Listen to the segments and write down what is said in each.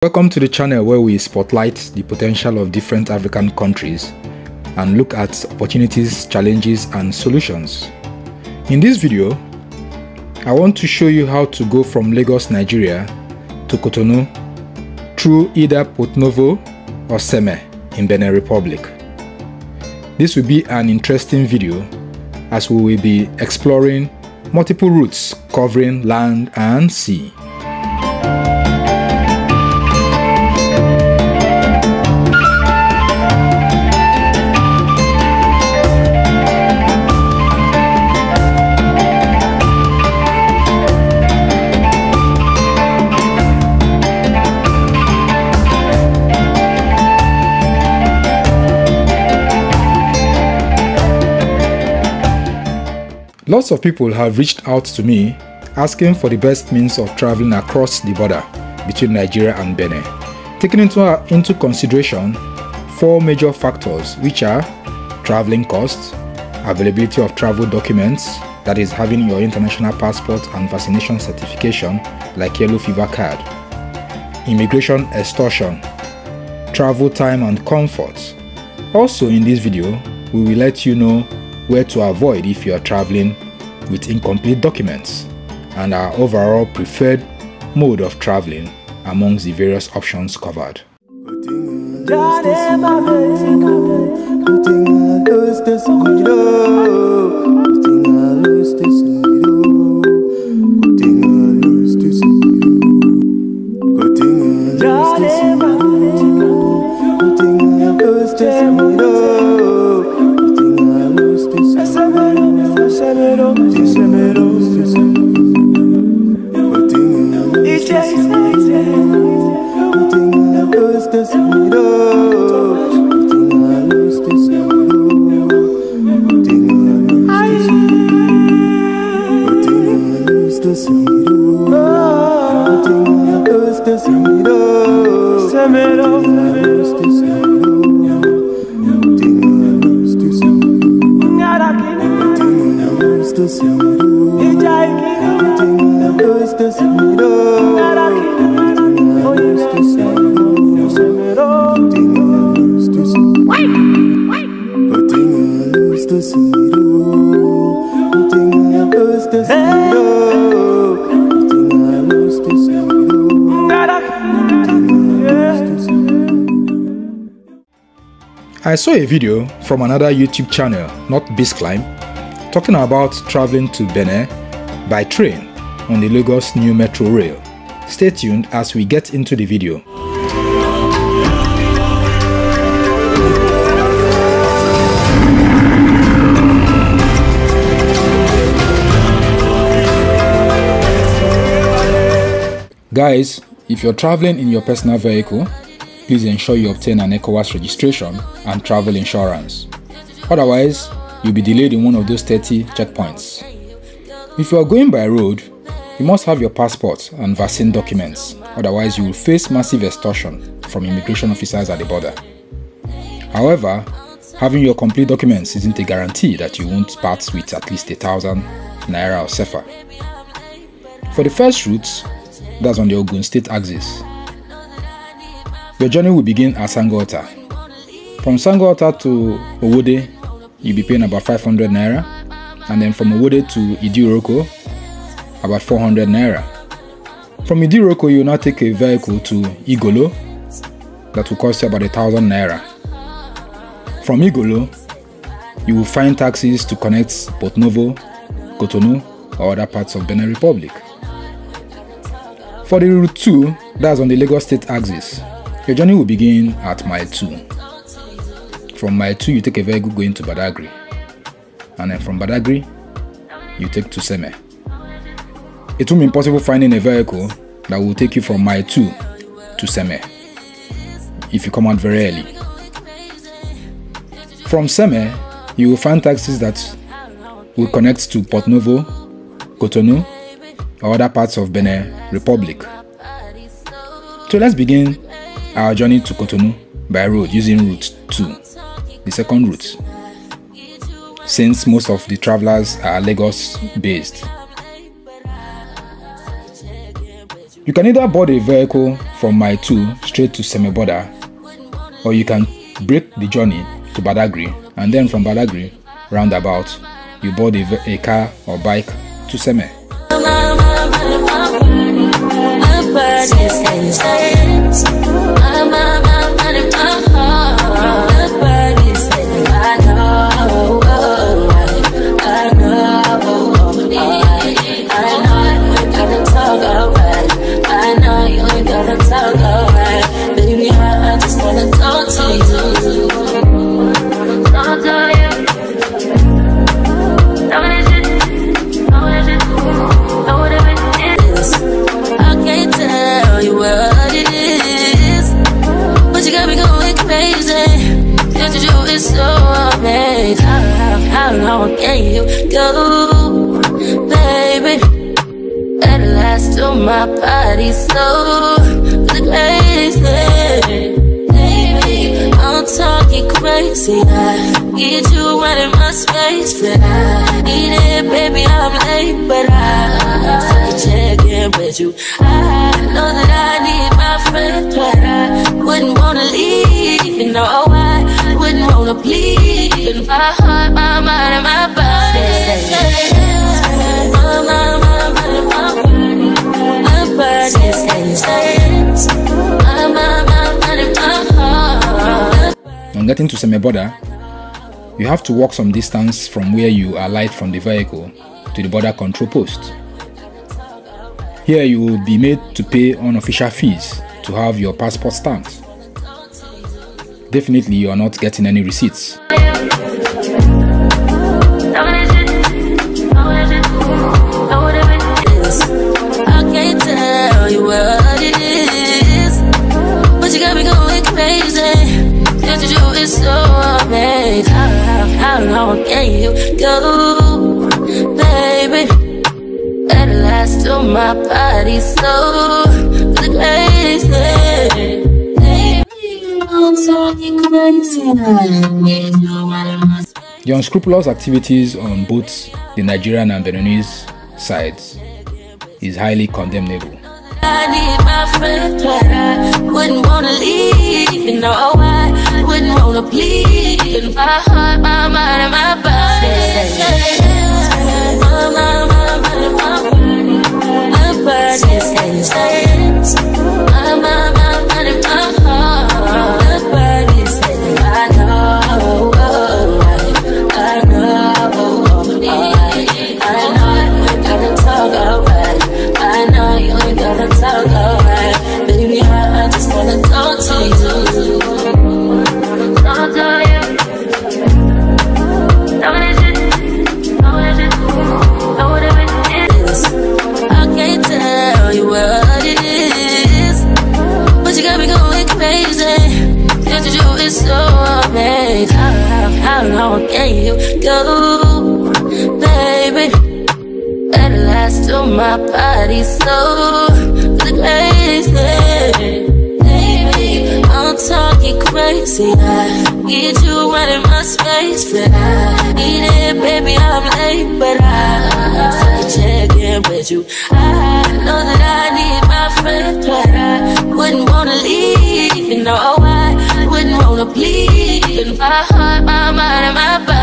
Welcome to the channel where we spotlight the potential of different African countries and look at opportunities, challenges and solutions. In this video, I want to show you how to go from Lagos, Nigeria to Cotonou through either Porto-Novo or Seme in Benin Republic. This will be an interesting video as we will be exploring multiple routes covering land and sea. Lots of people have reached out to me asking for the best means of traveling across the border between Nigeria and Benin, taking into consideration four major factors, which are traveling costs, availability of travel documents, that is having your international passport and vaccination certification like yellow fever card, immigration extortion, travel time and comfort. Also in this video, we will let you know where to avoid if you are traveling with incomplete documents and our overall preferred mode of traveling amongst the various options covered. I saw a video from another YouTube channel, not Climb, talking about traveling to Benin by train on the Lagos New Metro Rail. Stay tuned as we get into the video. Guys, if you're traveling in your personal vehicle, please ensure you obtain an ECOWAS registration and travel insurance. Otherwise, you'll be delayed in one of those 30 checkpoints. If you are going by road, you must have your passport and vaccine documents. Otherwise, you will face massive extortion from immigration officers at the border. However, having your complete documents isn't a guarantee that you won't part with at least 1,000 naira or sefa. For the first route, that's on the Ogun State axis. Your journey will begin at Sangota. From Sangota to Owode, you'll be paying about 500 naira, and then from Owode to Idiroko, about 400 naira. From Idiroko, you will now take a vehicle to Igolo, that will cost you about 1,000 naira. From Igolo, you will find taxis to connect Porto-Novo, Cotonou, or other parts of Benin Republic. For the route 2, that's on the Lagos State axis, your journey will begin at mile 2. From mile 2, you take a vehicle going to Badagry. And then from Badagry, you take to Seme. It will be impossible finding a vehicle that will take you from mile 2 to Seme if you come out very early. From Seme, you will find taxis that will connect to Porto-Novo, Cotonou, or other parts of Benin Republic. So let's begin our journey to Cotonou by road using route 2, the second route, since most of the travelers are Lagos based. You can either board a vehicle from Mile 2 straight to Seme-Border, or you can break the journey to Badagry, and then from Badagry, roundabout, you board a car or bike to Seme. How long can you go, baby? At last, to my body so crazy, baby. I'm talking crazy. I get you right in my space, but I need it, baby. I'm late, but I check in with you. I know that I need my friend, but I wouldn't wanna leave. You know I wouldn't wanna bleed in my heart, my mind, and my body. On getting to Seme-Border, you have to walk some distance from where you alight from the vehicle to the border control post. Here you will be made to pay unofficial fees to have your passport stamped. Definitely you are not getting any receipts. How long can you go, baby? At last, to my body so crazy, baby. I'm talking crazy. The unscrupulous activities on both the Nigerian and Beninese sides is highly condemnable. I need my friend, but I wouldn't wanna leave. You know I wouldn't wanna bleed in my heart, my mind, and my body. How long can you go, baby? At last, to my body so crazy, baby. I'm talking crazy. I get you right in my space, but I need it, baby. I'm late, but I check in with you. I know that I need my friend, but I wouldn't wanna leave. You know I wouldn't wanna bleed in my heart, my mind, and my body.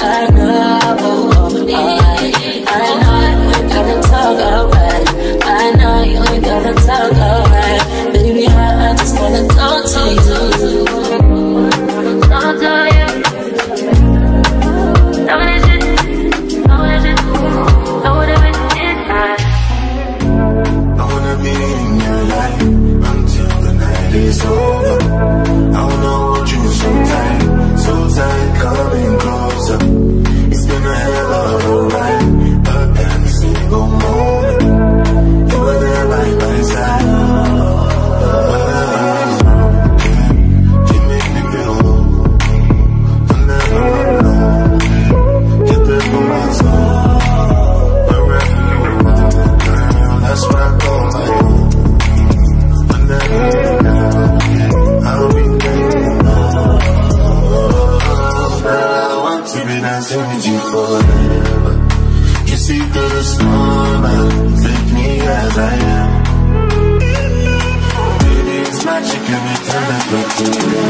I know see through the storm and take me as I am. Baby, it's magic every time I look to you.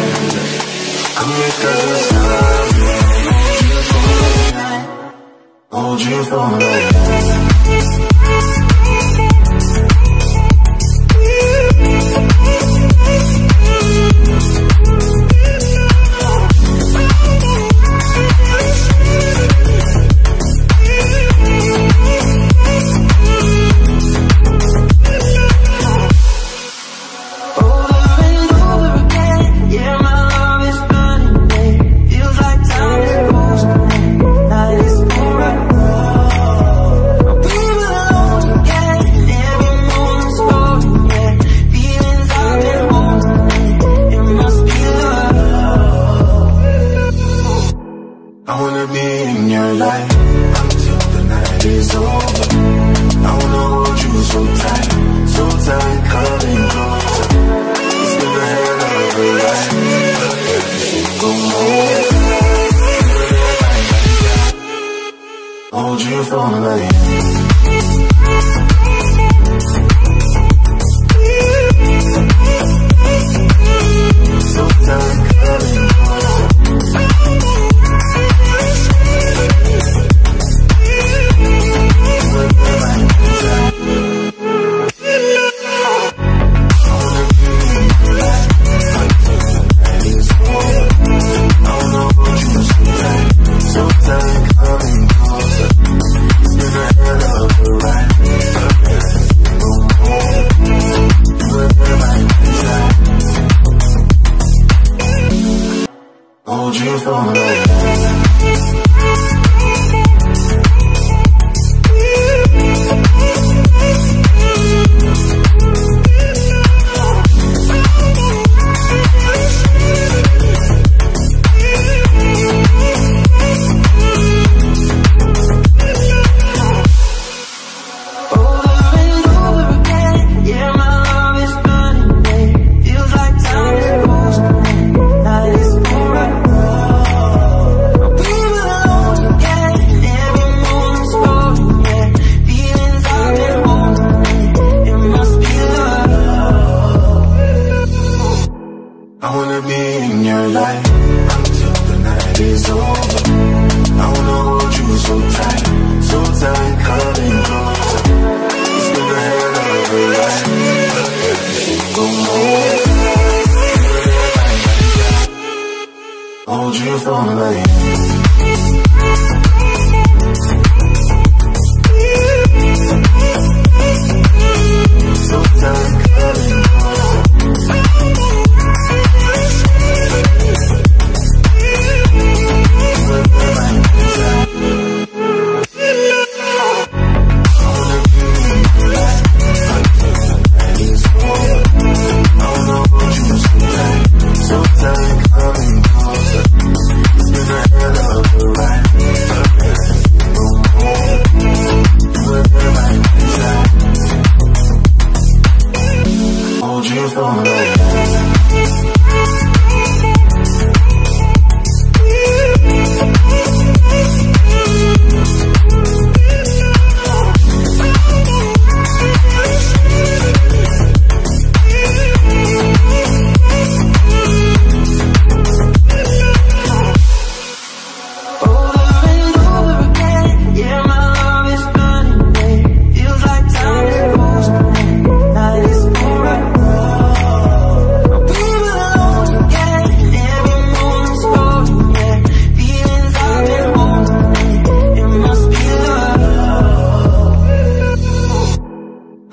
Come here, 'cause it's time. Hold you for me. I wanna be in your life until the night is over. I wanna hold you so tight, coming closer. It's been a hell of a ride, every single moment. Hold you for my hand. So tight, coming closer. Hold you for my life. I wanna be in your life until the night is over. I wanna hold you so tight, coming closer. It's been a hell of a ride, every single moment. Hold you for my life. So tight, coming closer. Hold you for my life.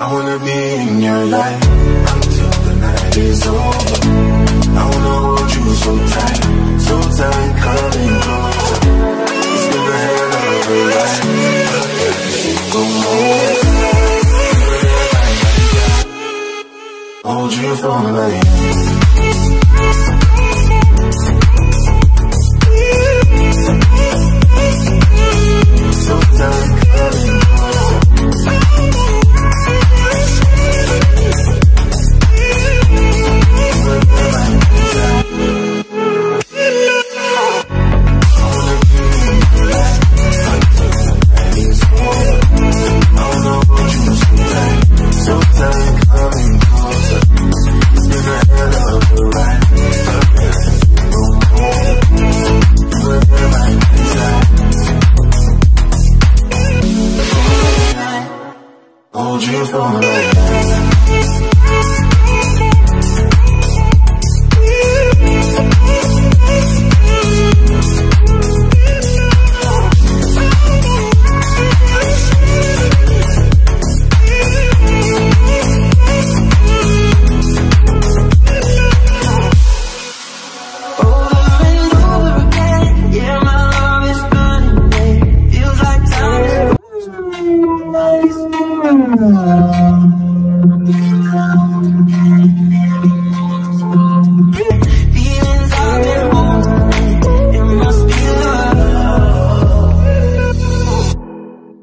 I wanna be in your life until the night is over. I wanna hold you so tight, coming closer. It's been a hell of a ride, every single moment. Hold you for my life. So tight, coming closer. I wanna be in your life until the night is over. hold you for life.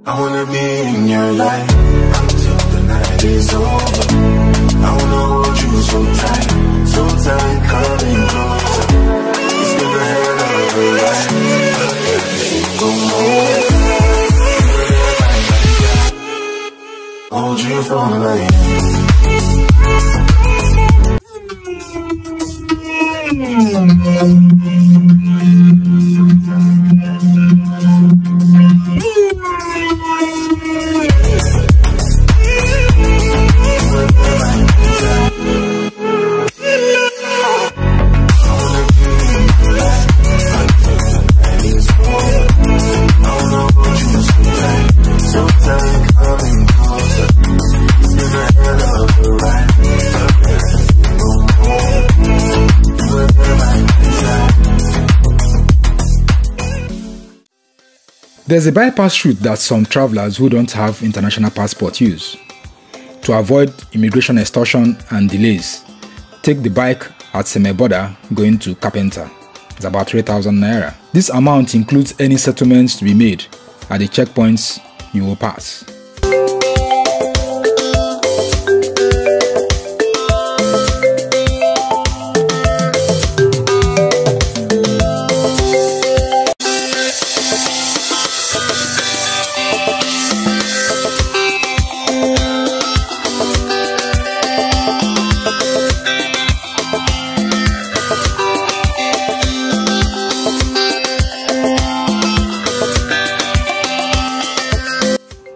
I wanna be in your life until the night is over. I wanna hold you so tight, coming closer. It's never had a ride. Go more. Hold you for life. There's a bypass route that some travelers who don't have international passport use. To avoid immigration extortion and delays, take the bike at Semeboda going to Carpenter. It's about 3,000 naira. This amount includes any settlements to be made at the checkpoints you will pass.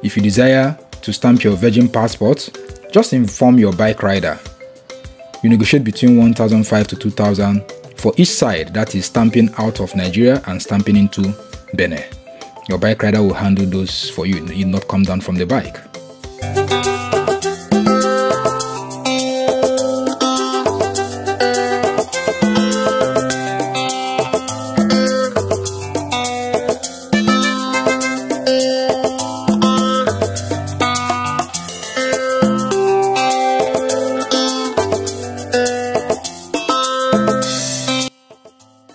If you desire to stamp your virgin passport, just inform your bike rider. You negotiate between 1,500 to 2,000 for each side, that is stamping out of Nigeria and stamping into Benin. Your bike rider will handle those for you. You will not come down from the bike.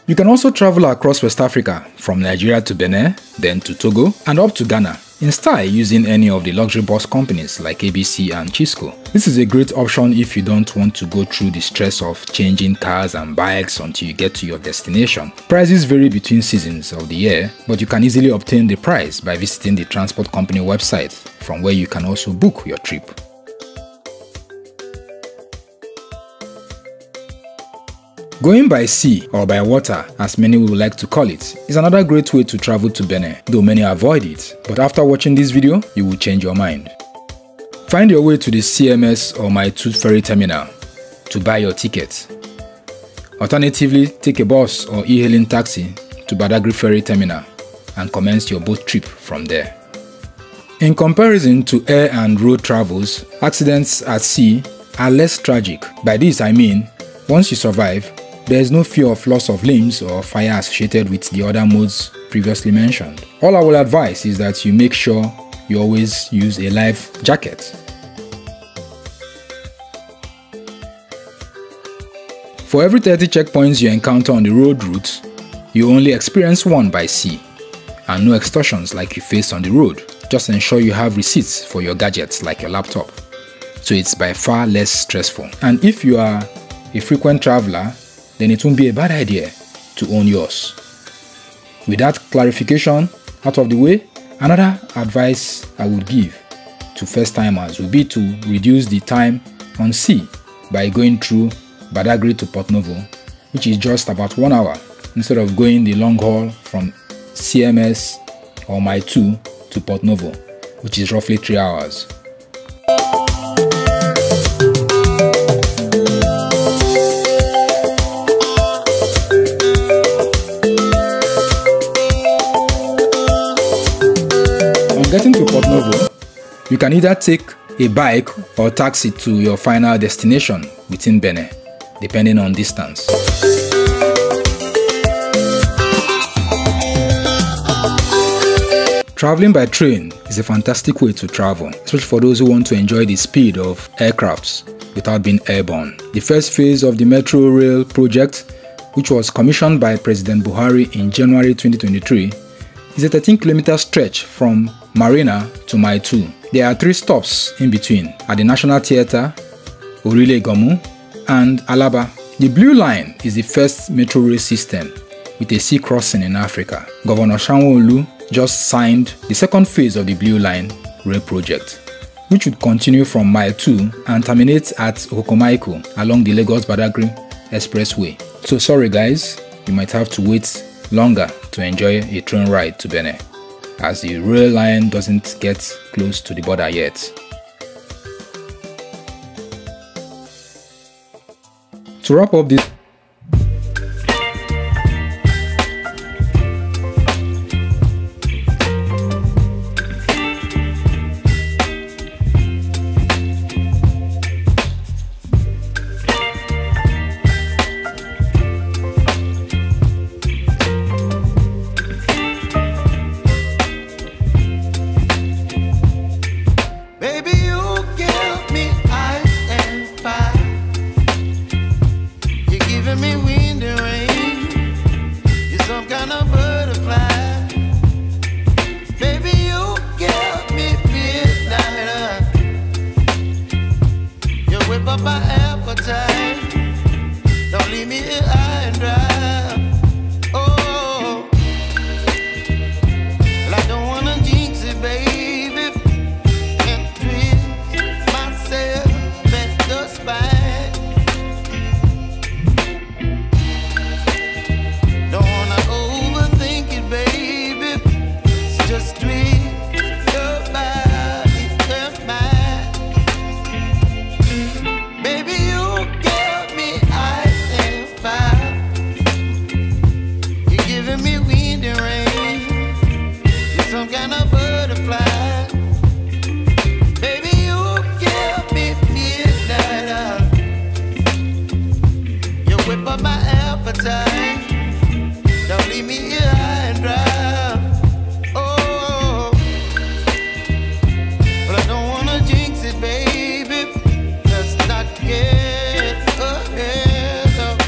You can also travel across West Africa, from Nigeria to Benin, then to Togo, and up to Ghana, in style using any of the luxury bus companies like ABC and Chisco. This is a great option if you don't want to go through the stress of changing cars and bikes until you get to your destination. Prices vary between seasons of the year, but you can easily obtain the price by visiting the transport company website, from where you can also book your trip. Going by sea or by water, as many would like to call it, is another great way to travel to Benin, though many avoid it. But after watching this video, you will change your mind. Find your way to the CMS or My Two ferry terminal to buy your ticket. Alternatively, take a bus or e-hailing taxi to Badagry ferry terminal and commence your boat trip from there. In comparison to air and road travels, accidents at sea are less tragic. By this I mean, once you survive, there is no fear of loss of limbs or fire associated with the other modes previously mentioned. All I will advise is that you make sure you always use a life jacket. For every 30 checkpoints you encounter on the road route, you only experience one by sea, and no extortions like you face on the road. Just ensure you have receipts for your gadgets like your laptop, so it's by far less stressful. And if you are a frequent traveler, then it won't be a bad idea to own yours. With that clarification out of the way, another advice I would give to first-timers would be to reduce the time on sea by going through Badagry to Port Novo, which is just about 1 hour, instead of going the long haul from CMS or My Two to Port Novo, which is roughly 3 hours. You can either take a bike or taxi to your final destination within Benin, depending on distance. Traveling by train is a fantastic way to travel, especially for those who want to enjoy the speed of aircrafts without being airborne. The first phase of the Metro Rail project, which was commissioned by President Buhari in January 2023, is a 13-kilometer stretch from Marina to Mile 2. There are 3 stops in between at the National Theatre, Orile Gomu, and Alaba. The Blue Line is the first metro rail system with a sea crossing in Africa. Governor Sanwo-Olu just signed the second phase of the Blue Line rail project, which would continue from Mile 2 and terminate at Okomaiko along the Lagos-Badagry Expressway. So sorry guys, you might have to wait longer to enjoy a train ride to Benin, as the rail line doesn't get close to the border yet. To wrap up this